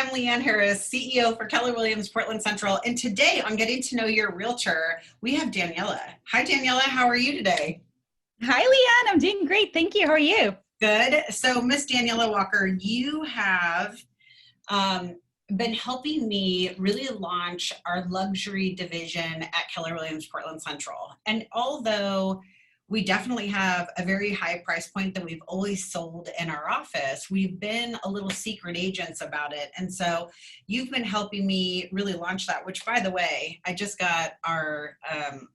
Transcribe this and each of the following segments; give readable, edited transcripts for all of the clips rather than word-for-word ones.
am Leanne Harris, CEO for Keller Williams Portland Central. And today on Getting to Know Your Realtor, we have Daniela. Hi, Daniela. How are you today? Hi, Leanne. I'm doing great. Thank you. How are you? Good. So, Miss Daniela Walker, you have been helping me really launch our luxury division at Keller Williams Portland Central. And although we definitely have a very high price point that we've always sold in our office, we've been a little secret agents about it. And so you've been helping me really launch that, which, by the way, I just got our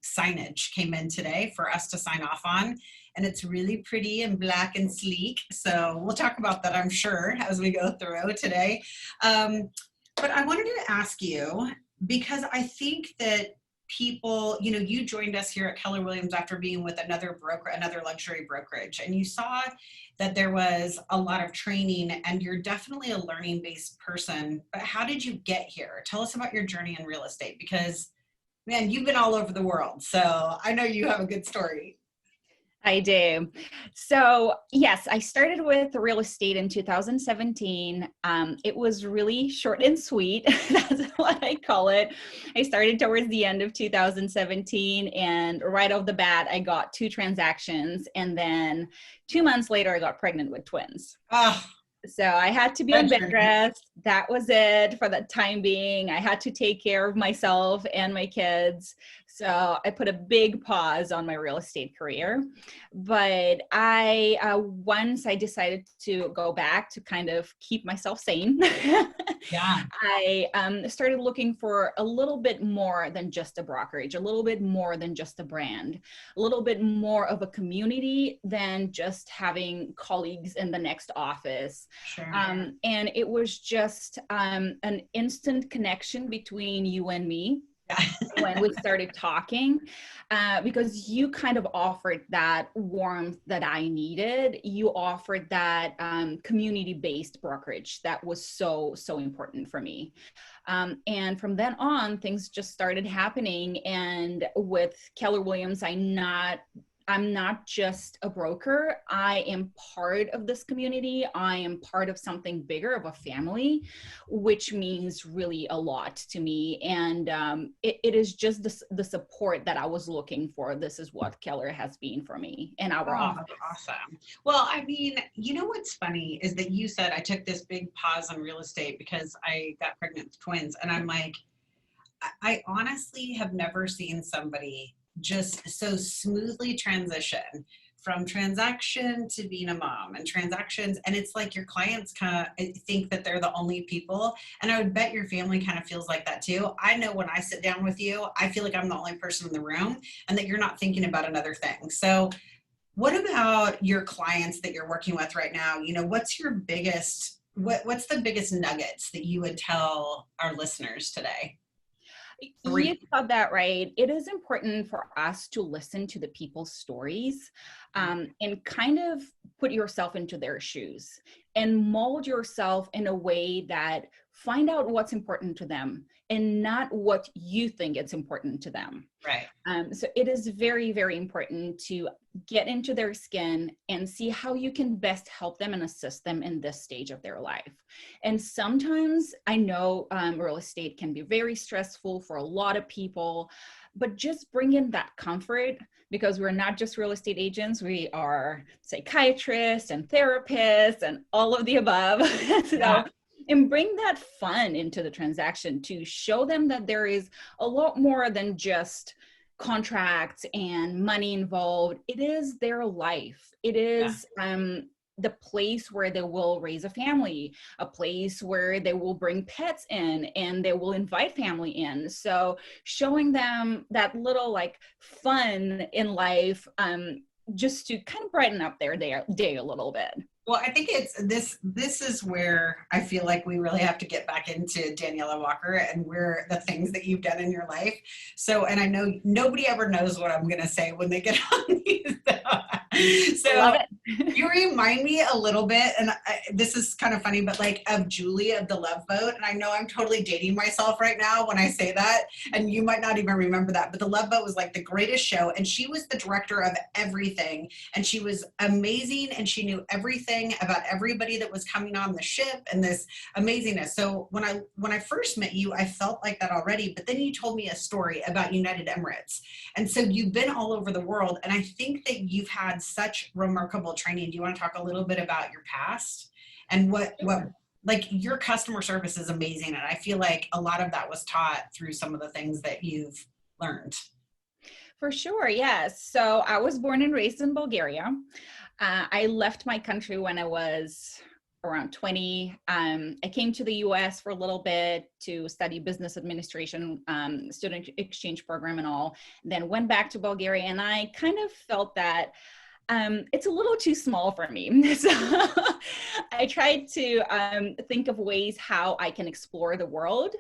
signage came in today for us to sign off on. And it's really pretty and black and sleek. So we'll talk about that, I'm sure, as we go through today. But I wanted to ask you, because I think that people, you joined us here at Keller Williams after being with another broker, another luxury brokerage, and you saw that there was a lot of training, and you're definitely a learning-based person. But how did you get here? Tell us about your journey in real estate, because, man, you've been all over the world. So I know you have a good story. I do. So yes, I started with real estate in 2017. It was really short and sweet. That's what I call it. I started towards the end of 2017, and right off the bat, I got 2 transactions. And then 2 months later, I got pregnant with twins. Oh. So I had to be on bed rest. That was it for the time being. I had to take care of myself and my kids. So I put a big pause on my real estate career. But once I decided to go back to kind of keep myself sane, Yeah. I started looking for a little bit more than just a brokerage, a little bit more than just a brand, a little bit more of a community than just having colleagues in the next office. Sure. And it was just an instant connection between you and me. When we started talking, because you kind of offered that warmth that I needed. You offered that community-based brokerage that was so important for me. And from then on, things just started happening. And with Keller Williams, I'm not just a broker. I am part of this community. I am part of something bigger, of a family, which means really a lot to me. And it is just the support that I was looking for. This is what Keller has been for me in our office. Awesome. Well, I mean, what's funny is that you said I took this big pause on real estate because I got pregnant with twins. And I'm like, I honestly have never seen somebody just so smoothly transition from transaction to being a mom and transactions. And it's like your clients kind of think that they're the only people. And I would bet your family kind of feels like that too. I know when I sit down with you, I feel like I'm the only person in the room and that you're not thinking about another thing. So what about your clients that you're working with right now? What's your biggest, what's the biggest nuggets that you would tell our listeners today? You got that right. It is important for us to listen to the people's stories and kind of put yourself into their shoes and mold yourself in a way that find out what's important to them and not what you think it's important to them. Right. So it is very, very important to get into their skin and see how you can best help them and assist them in this stage of their life. And sometimes I know real estate can be very stressful for a lot of people, but just bring in that comfort, because we're not just real estate agents. We are psychiatrists and therapists and all of the above. And bring that fun into the transaction to show them that there is a lot more than just contracts and money involved. It is their life. It is the place where they will raise a family, a place where they will bring pets in and they will invite family in. So showing them that little like fun in life, just to kind of brighten up their day a little bit. Well, I think it's this is where I feel like we really have to get back into Daniela Walker and where the things that you've done in your life. So, and I know nobody ever knows what I'm going to say when they get on these. So You remind me a little bit, and this is kind of funny, but like of Julie of the Love Boat. And I know I'm totally dating myself right now when I say that, and you might not even remember that, but the Love Boat was like the greatest show, and she was the director of everything, and she was amazing, and she knew everything about everybody that was coming on the ship, and this amazingness. So when I first met you, I felt like that already, but then you told me a story about United Emirates, and so you've been all over the world, and I think that you've had such remarkable training. Do you want to talk a little bit about your past and what like your customer service is amazing, and I feel like a lot of that was taught through some of the things that you've learned. For sure, yes. So I was born and raised in Bulgaria. I left my country when I was around 20. I came to the US for a little bit to study business administration, student exchange program and all, then went back to Bulgaria, and I kind of felt that it's a little too small for me. So I tried to think of ways how I can explore the world.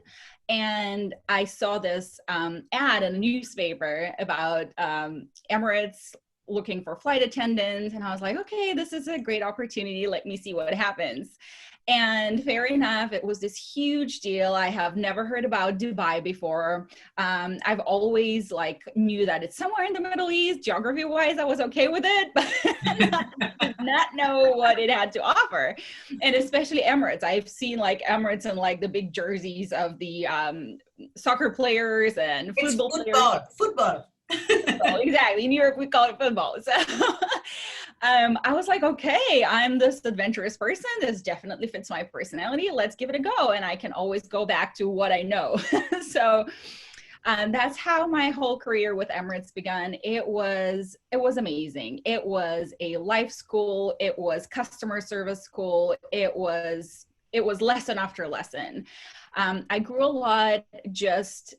And I saw this ad in a newspaper about Emirates looking for flight attendants. And I was like, okay, this is a great opportunity. Let me see what happens. And fair enough, it was this huge deal. I have never heard about Dubai before. I've always like knew that it's somewhere in the Middle East. Geography wise, I was okay with it, but did not know what it had to offer. And especially Emirates. I've seen like Emirates and like the big jerseys of the soccer players and It's football players. football. Football, exactly. In Europe, we call it football. So I was like, okay, I'm this adventurous person. This definitely fits my personality. Let's give it a go. And I can always go back to what I know. So that's how my whole career with Emirates began. It was amazing. It was a life school. It was customer service school. It was lesson after lesson. I grew a lot. Just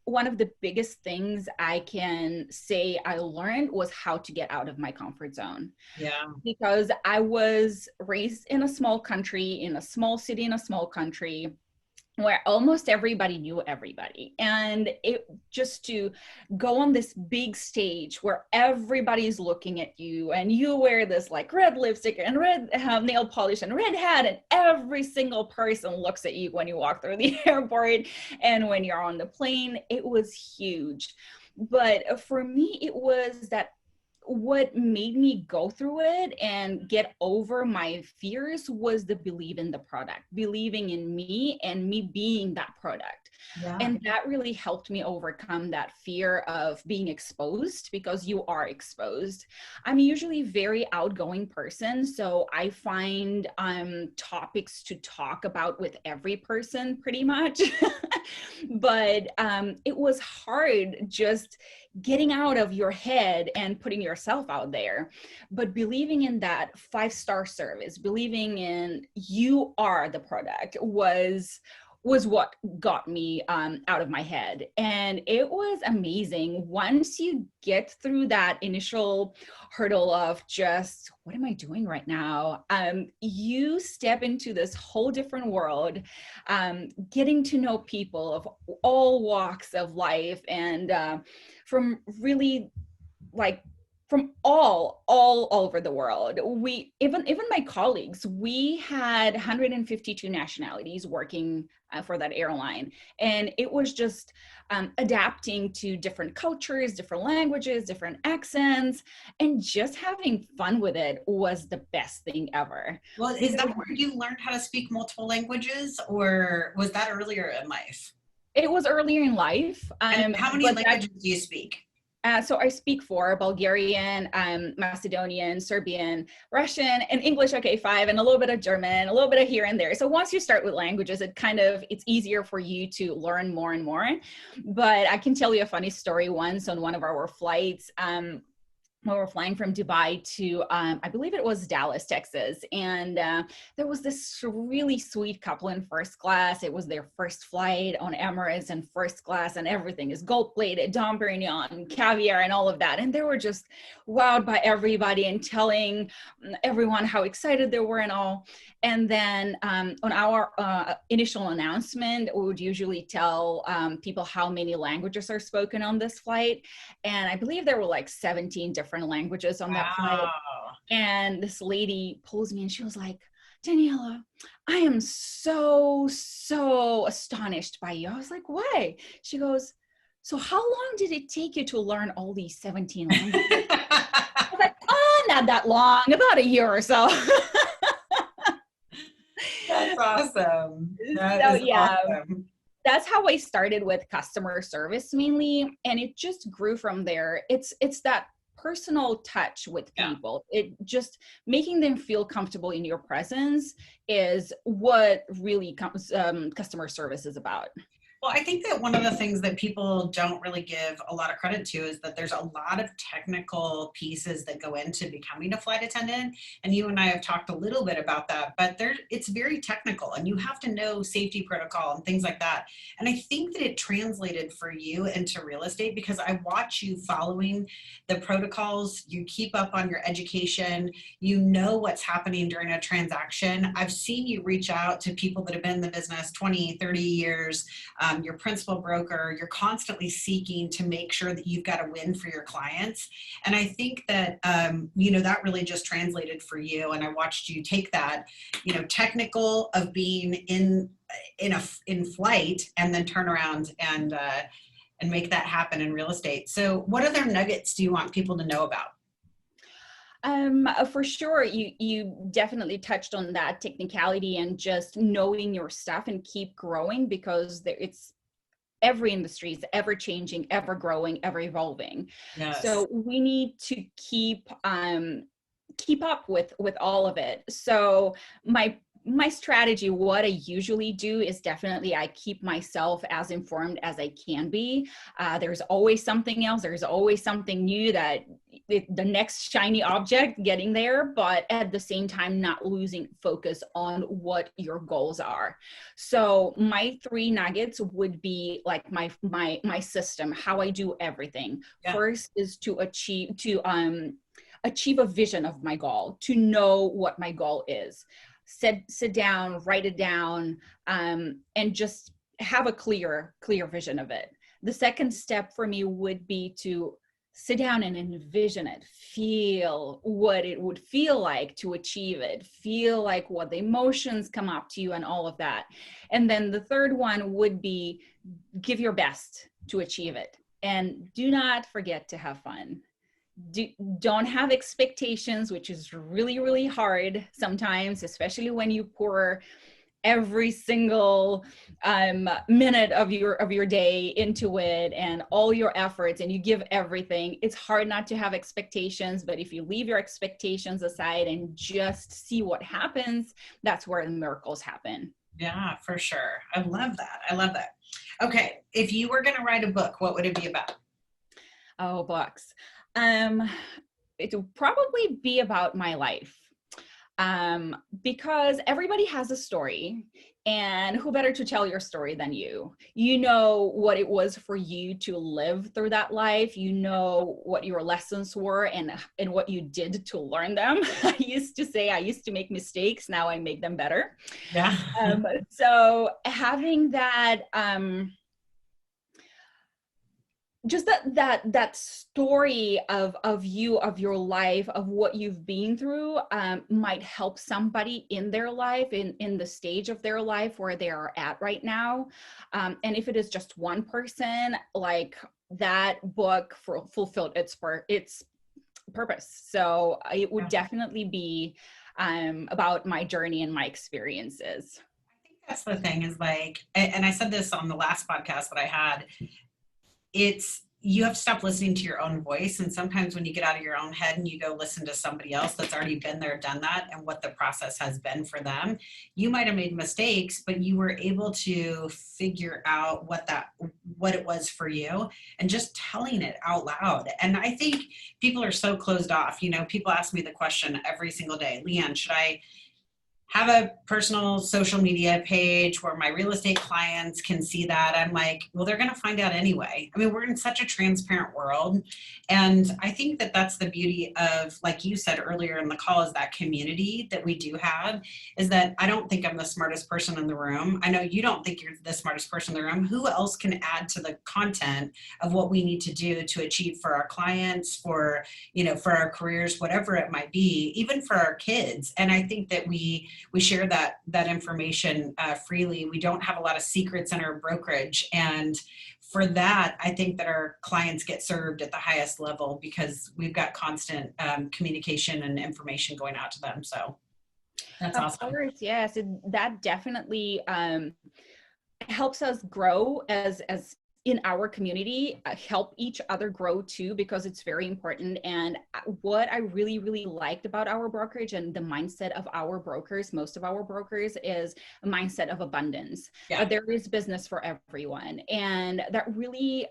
one of the biggest things I can say I learned was how to get out of my comfort zone. Yeah. Because I was raised in a small country, in a small city, in a small country, where almost everybody knew everybody. And it just to go on this big stage where everybody's looking at you and you wear this like red lipstick and red nail polish and red hat, and every single person looks at you when you walk through the airport and when you're on the plane. It was huge. But for me, it was that what made me go through it and get over my fears was the belief in the product, believing in me and me being that product. Yeah. And that really helped me overcome that fear of being exposed, because you are exposed. I'm usually a very outgoing person, so I find topics to talk about with every person pretty much. But it was hard just getting out of your head and putting yourself out there. But believing in that 5-star service, believing in you are the product was what got me out of my head. And it was amazing. Once you get through that initial hurdle of just, what am I doing right now? You step into this whole different world, getting to know people of all walks of life, and from really like from all over the world. We even my colleagues, we had 152 nationalities working for that airline, and it was just adapting to different cultures, different languages, different accents, and just having fun with it was the best thing ever. Well, is that where you learned how to speak multiple languages, or was that earlier in life? It was earlier in life. And how many languages do you speak? So I speak 4: Bulgarian, Macedonian, Serbian, Russian, and English, okay, 5, and a little bit of German, a little bit of here and there. So once you start with languages, it's easier for you to learn more and more. But I can tell you a funny story. Once on one of our flights, when we were flying from Dubai to, I believe it was Dallas, Texas. And there was this really sweet couple in first class. It was their first flight on Emirates and first class, and everything is gold plated, Dom Perignon, caviar, and all of that. And they were just wowed by everybody and telling everyone how excited they were and all. And then on our initial announcement, we would usually tell people how many languages are spoken on this flight. And I believe there were like 17 different languages on that flight. And this lady pulls me and she was like, Daniela, I am so astonished by you. I was like, why? She goes, so how long did it take you to learn all these 17 languages? I was like, oh, not that long, about a year or so. That's awesome. That So is yeah, awesome. that's how I started with customer service mainly, and it just grew from there. It's that personal touch with Yeah. people. It just making them feel comfortable in your presence is what really customer service is about. Well, I think that one of the things that people don't really give a lot of credit to is that there's a lot of technical pieces that go into becoming a flight attendant. And you and I have talked a little bit about that, but it's very technical and you have to know safety protocol and things like that. And I think that it translated for you into real estate because I watch you following the protocols, you keep up on your education, you know what's happening during a transaction. I've seen you reach out to people that have been in the business 20, 30 years, your principal broker, you're constantly seeking to make sure that you've got a win for your clients. And I think that, that really just translated for you. And I watched you take that, technical of being in flight and then turn around and make that happen in real estate. So what other nuggets do you want people to know about? For sure, you definitely touched on that technicality and just knowing your stuff and keep growing because it's every industry is ever changing, ever growing, ever evolving. Yes. So we need to keep up with all of it. So my strategy, what I usually do is definitely I keep myself as informed as I can be. There's always something else. There's always something new that the next shiny object getting there, but at the same time, not losing focus on what your goals are. So my 3 nuggets would be like my system, how I do everything. Yeah. First is to achieve a vision of my goal, to know what my goal is. Sit down, write it down, and just have a clear vision of it. The second step for me would be to sit down and envision it, feel what it would feel like to achieve it, feel like what the emotions come up to you and all of that. And then the third one would be give your best to achieve it. And do not forget to have fun. Don't have expectations, which is really, really hard sometimes, especially when you pour every single minute of your day into it and all your efforts and you give everything. It's hard not to have expectations, but if you leave your expectations aside and just see what happens, that's where the miracles happen. Yeah, for sure. I love that. I love that. Okay. If you were going to write a book, what would it be about? Oh, books. It would probably be about my life. Because everybody has a story, and who better to tell your story than you? You know what it was for you to live through that life. You know what your lessons were and what you did to learn them. I used to say I used to make mistakes. Now I make them better. Yeah. So having that, just that story of you, of your life, of what you've been through, might help somebody in their life, in the stage of their life where they are at right now. And if it is just one person, like that book fulfilled its purpose. So it would definitely be about my journey and my experiences. I think that's the thing is like, and I said this on the last podcast that I had, you have to stop listening to your own voice. And sometimes when you get out of your own head and you go listen to somebody else that's already been there, done that, and what the process has been for them, you might have made mistakes, but you were able to figure out what it was for you and just telling it out loud. And I think people are so closed off. People ask me the question every single day, Leanne, should I have a personal social media page where my real estate clients can see that. I'm like, well, they're going to find out anyway. I mean, we're in such a transparent world. And I think that that's the beauty of, like you said earlier in the call, is that community that we do have, is that I don't think I'm the smartest person in the room. I know you don't think you're the smartest person in the room. Who else can add to the content of what we need to do to achieve for our clients, for, for our careers, whatever it might be, even for our kids. And I think that we share that information freely. We don't have a lot of secrets in our brokerage, and for that, I think that our clients get served at the highest level because we've got constant communication and information going out to them. So that's Of awesome. course, yes, that definitely helps us grow as in our community, help each other grow too, because it's very important. And what I really, really liked about our brokerage and the mindset of our brokers, most of our brokers, is a mindset of abundance. Yeah. There is business for everyone. And that really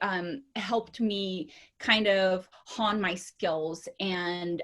helped me kind of hone my skills and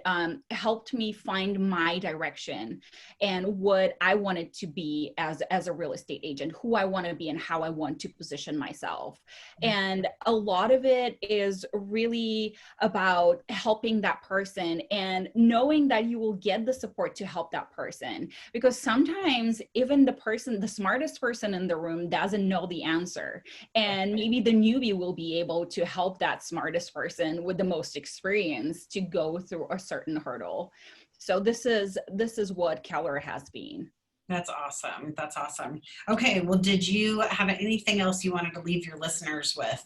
helped me find my direction and what I wanted to be as a real estate agent, who I want to be and how I want to position myself. And a lot of it is really about helping that person and knowing that you will get the support to help that person. Because sometimes even the smartest person in the room doesn't know the answer. And maybe the newbie will be able to help that smartest person with the most experience to go through a certain hurdle. So this is what Keller has been. That's awesome. That's awesome. Okay. Well, did you have anything else you wanted to leave your listeners with?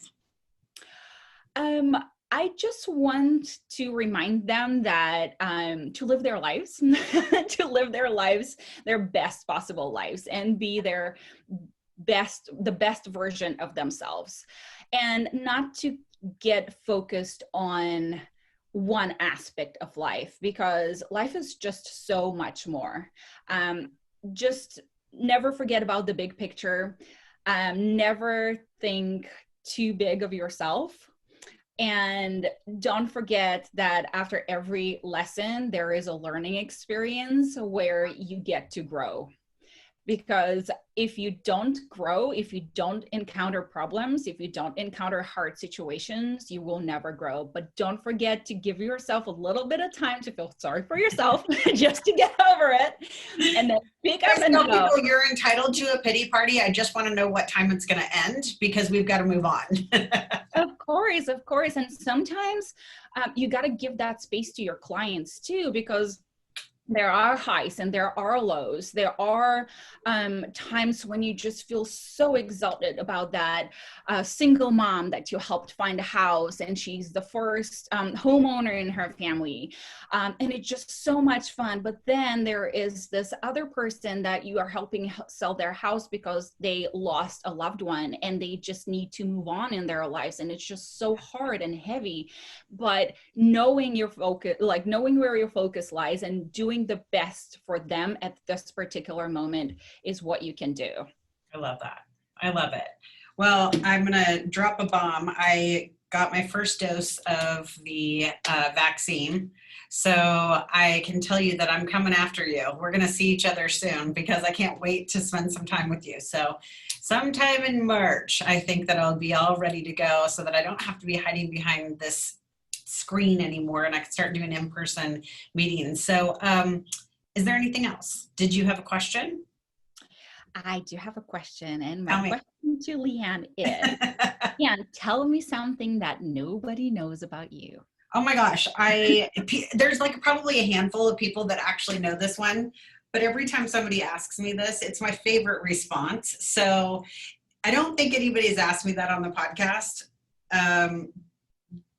I just want to remind them that to live their lives, to live their best possible lives, and be the best version of themselves, and not to get focused on one aspect of life, because life is just so much more. Just never forget about the big picture. Never think too big of yourself. And don't forget that after every lesson, there is a learning experience where you get to grow. Because if you don't grow, if you don't encounter problems, if you don't encounter hard situations, you will never grow. But don't forget to give yourself a little bit of time to feel sorry for yourself, just to get over it, and then pick up and go. People, you're entitled to a pity party. I just want to know what time it's going to end, because we've got to move on. Of course. And sometimes you got to give that space to your clients too, because there are highs and there are lows. There are times when you just feel so exalted about that single mom that you helped find a house, and she's the first homeowner in her family. And it's just so much fun. But then there is this other person that you are helping sell their house because they lost a loved one and they just need to move on in their lives. And it's just so hard and heavy. But knowing your focus, like knowing where your focus lies and doing the best for them at this particular moment is what you can do. I love that. I love it. Well, I'm going to drop a bomb. I got my first dose of the vaccine. So I can tell you that I'm coming after you. We're going to see each other soon, because I can't wait to spend some time with you. So sometime in March, I think that I'll be all ready to go, so that I don't have to be hiding behind this screen anymore, and I can start doing in-person meetings. So is there anything else? Did you have a question? I do have a question, and my question to Leanne is, Leanne, tell me something that nobody knows about you. Oh my gosh, there's like probably a handful of people that actually know this one, but every time somebody asks me this, it's my favorite response. So I don't think anybody's asked me that on the podcast.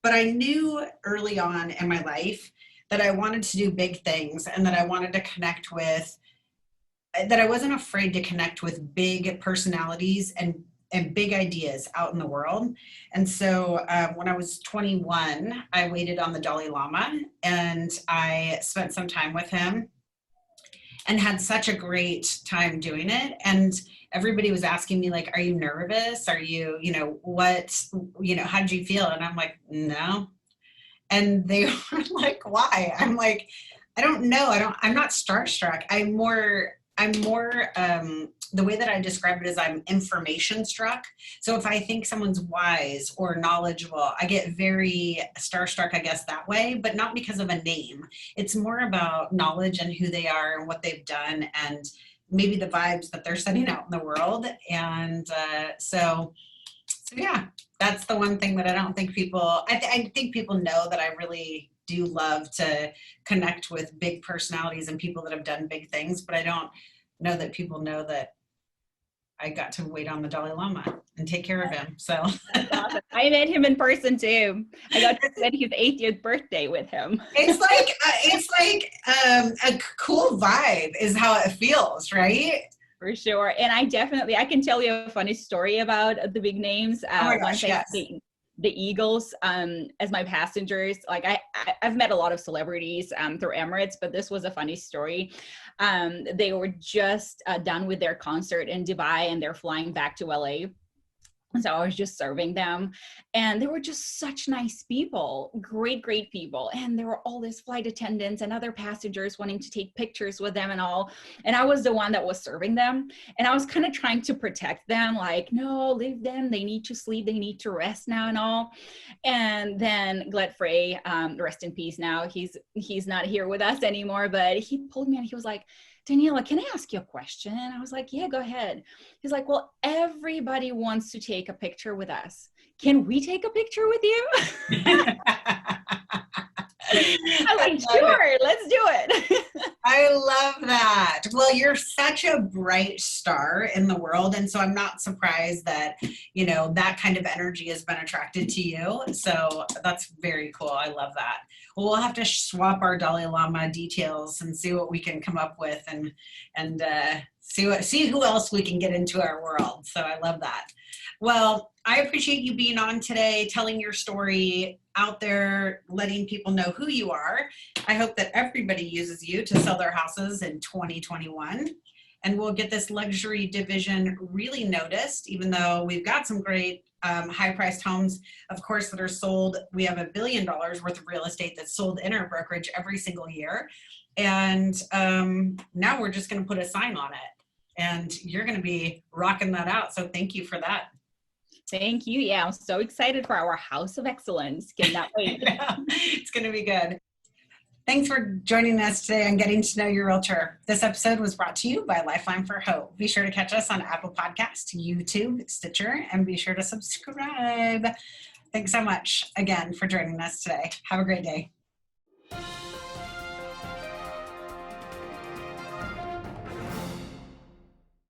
But I knew early on in my life that I wanted to do big things, and that I wanted to connect with, that I wasn't afraid to connect with big personalities and big ideas out in the world. And so when I was 21, I waited on the Dalai Lama, and I spent some time with him and had such a great time doing it. And everybody was asking me, like, are you nervous? Are you, how did you feel? And I'm like, no. And they were like, why? I'm like, I don't know. I'm not starstruck. I'm more I'm more, the way that I describe it is I'm information struck. So if I think someone's wise or knowledgeable, I get very starstruck, I guess, that way, but not because of a name. It's more about knowledge and who they are and what they've done and maybe the vibes that they're sending out in the world. And so yeah, that's the one thing that I don't think people, I think people know that I really do love to connect with big personalities and people that have done big things, but I don't know that people know that I got to wait on the Dalai Lama and take care of him. So That's awesome. I met him in person too. I got to spend his 80th birthday with him. it's like a cool vibe is how it feels, right? For sure. And I can tell you a funny story about the big names. Oh my gosh, yes. The Eagles as my passengers. Like I've met a lot of celebrities through Emirates, but this was a funny story. They were just done with their concert in Dubai and they're flying back to LA. So I was just serving them and they were just such nice people, great people. And there were all these flight attendants and other passengers wanting to take pictures with them and all. And I was the one that was serving them. And I was kind of trying to protect them, like, no, leave them. They need to sleep. They need to rest now and all. And then Glad Frey, rest in peace now. He's not here with us anymore, but he pulled me and he was like, Daniela, can I ask you a question? And I was like, yeah, go ahead. He's like, well, everybody wants to take a picture with us. Can we take a picture with you? I'm like, sure, let's do it. I love that. Well, you're such a bright star in the world. And so I'm not surprised that, that kind of energy has been attracted to you. So that's very cool. I love that. Well, we'll have to swap our Dalai Lama details and see what we can come up with and see who else we can get into our world. So I love that. Well, I appreciate you being on today, telling your story out there, letting people know who you are. I hope that everybody uses you to sell their houses in 2021. And we'll get this luxury division really noticed, even though we've got some great high-priced homes, of course, that are sold. We have $1 billion worth of real estate that's sold in our brokerage every single year. And now we're just going to put a sign on it. And you're going to be rocking that out. So thank you for that. Thank you. Yeah, I'm so excited for our House of Excellence. Cannot wait. It's going to be good. Thanks for joining us today on Getting to Know Your Realtor. This episode was brought to you by Lifeline for Hope. Be sure to catch us on Apple Podcasts, YouTube, Stitcher, and be sure to subscribe. Thanks so much again for joining us today. Have a great day.